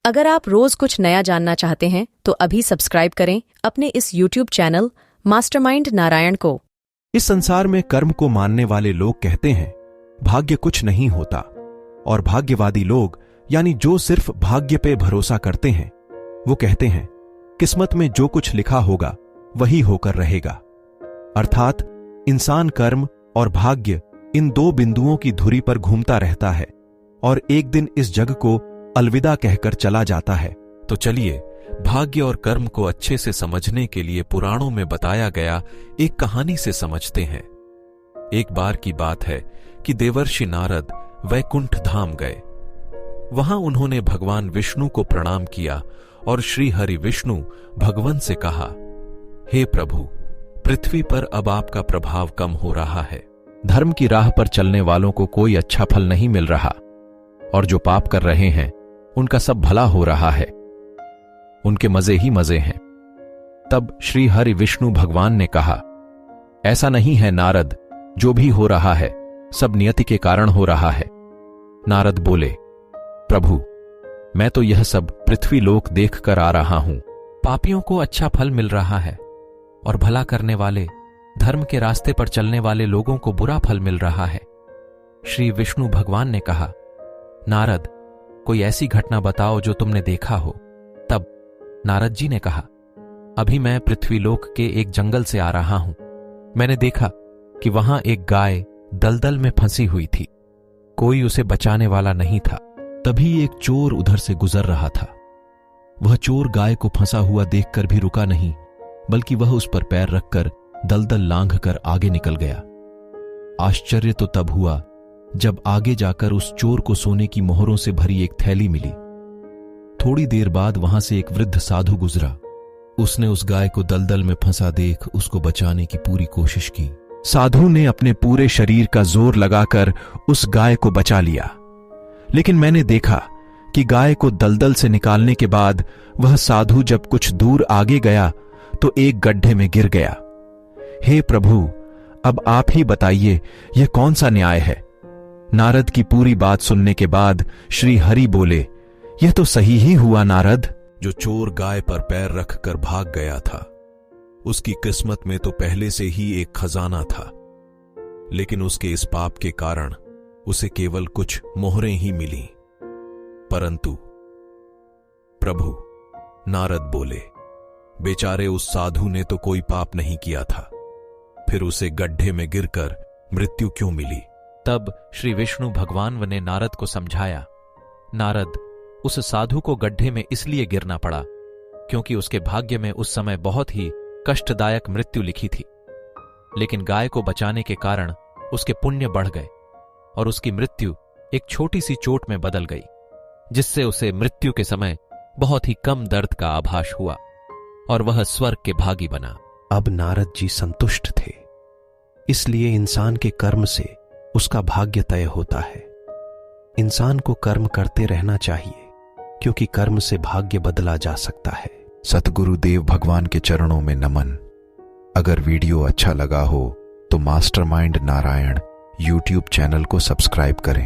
अगर आप रोज कुछ नया जानना चाहते हैं तो अभी सब्सक्राइब करें अपने इस YouTube चैनल मास्टरमाइंड नारायण को। इस संसार में कर्म को मानने वाले लोग कहते हैं भाग्य कुछ नहीं होता, और भाग्यवादी लोग यानी जो सिर्फ भाग्य पे भरोसा करते हैं वो कहते हैं किस्मत में जो कुछ लिखा होगा वही होकर रहेगा। अर्थात इंसान कर्म और भाग्य इन दो बिंदुओं की धुरी पर घूमता रहता है और एक दिन इस जग को अलविदा कहकर चला जाता है। तो चलिए भाग्य और कर्म को अच्छे से समझने के लिए पुराणों में बताया गया एक कहानी से समझते हैं। एक बार की बात है कि देवर्षि नारद वैकुंठ धाम गए। वहां उन्होंने भगवान विष्णु को प्रणाम किया और श्री हरि विष्णु भगवान से कहा, हे प्रभु, पृथ्वी पर अब आपका प्रभाव कम हो रहा है। धर्म की राह पर चलने वालों को कोई अच्छा फल नहीं मिल रहा और जो पाप कर रहे हैं उनका सब भला हो रहा है। उनके मजे ही मजे हैं। तब श्री हरि विष्णु भगवान ने कहा, ऐसा नहीं है नारद, जो भी हो रहा है सब नियति के कारण हो रहा है। नारद बोले, प्रभु, मैं तो यह सब पृथ्वी लोक देख कर आ रहा हूं। पापियों को अच्छा फल मिल रहा है और भला करने वाले, धर्म के रास्ते पर चलने वाले लोगों को बुरा फल मिल रहा है। श्री विष्णु भगवान ने कहा, नारद, कोई ऐसी घटना बताओ जो तुमने देखा हो। तब नारद जी ने कहा, अभी मैं पृथ्वीलोक के एक जंगल से आ रहा हूं। मैंने देखा कि वहां एक गाय दलदल में फंसी हुई थी। कोई उसे बचाने वाला नहीं था। तभी एक चोर उधर से गुजर रहा था। वह चोर गाय को फंसा हुआ देखकर भी रुका नहीं, बल्कि वह उस पर पैर रखकर दलदल लांघकर आगे निकल गया। आश्चर्य तो तब हुआ जब आगे जाकर उस चोर को सोने की मोहरों से भरी एक थैली मिली। थोड़ी देर बाद वहां से एक वृद्ध साधु गुजरा। उसने उस गाय को दलदल में फंसा देख उसको बचाने की पूरी कोशिश की। साधु ने अपने पूरे शरीर का जोर लगाकर उस गाय को बचा लिया, लेकिन मैंने देखा कि गाय को दलदल से निकालने के बाद वह साधु जब कुछ दूर आगे गया तो एक गड्ढे में गिर गया। हे प्रभु, अब आप ही बताइए यह कौन सा न्याय है। नारद की पूरी बात सुनने के बाद श्री हरि बोले, यह तो सही ही हुआ नारद। जो चोर गाय पर पैर रखकर भाग गया था उसकी किस्मत में तो पहले से ही एक खजाना था, लेकिन उसके इस पाप के कारण उसे केवल कुछ मोहरें ही मिली। परंतु प्रभु, नारद बोले, बेचारे उस साधु ने तो कोई पाप नहीं किया था, फिर उसे गड्ढे में गिरकर मृत्यु क्यों मिली। तब श्री विष्णु भगवान ने नारद को समझाया, नारद, उस साधु को गड्ढे में इसलिए गिरना पड़ा क्योंकि उसके भाग्य में उस समय बहुत ही कष्टदायक मृत्यु लिखी थी, लेकिन गाय को बचाने के कारण उसके पुण्य बढ़ गए और उसकी मृत्यु एक छोटी सी चोट में बदल गई, जिससे उसे मृत्यु के समय बहुत ही कम दर्द का आभास हुआ और वह स्वर्ग के भागी बना। अब नारद जी संतुष्ट थे, इसलिए इंसान के कर्म से उसका भाग्य तय होता है। इंसान को कर्म करते रहना चाहिए क्योंकि कर्म से भाग्य बदला जा सकता है। सतगुरुदेव भगवान के चरणों में नमन। अगर वीडियो अच्छा लगा हो तो मास्टरमाइंड नारायण YouTube चैनल को सब्सक्राइब करें।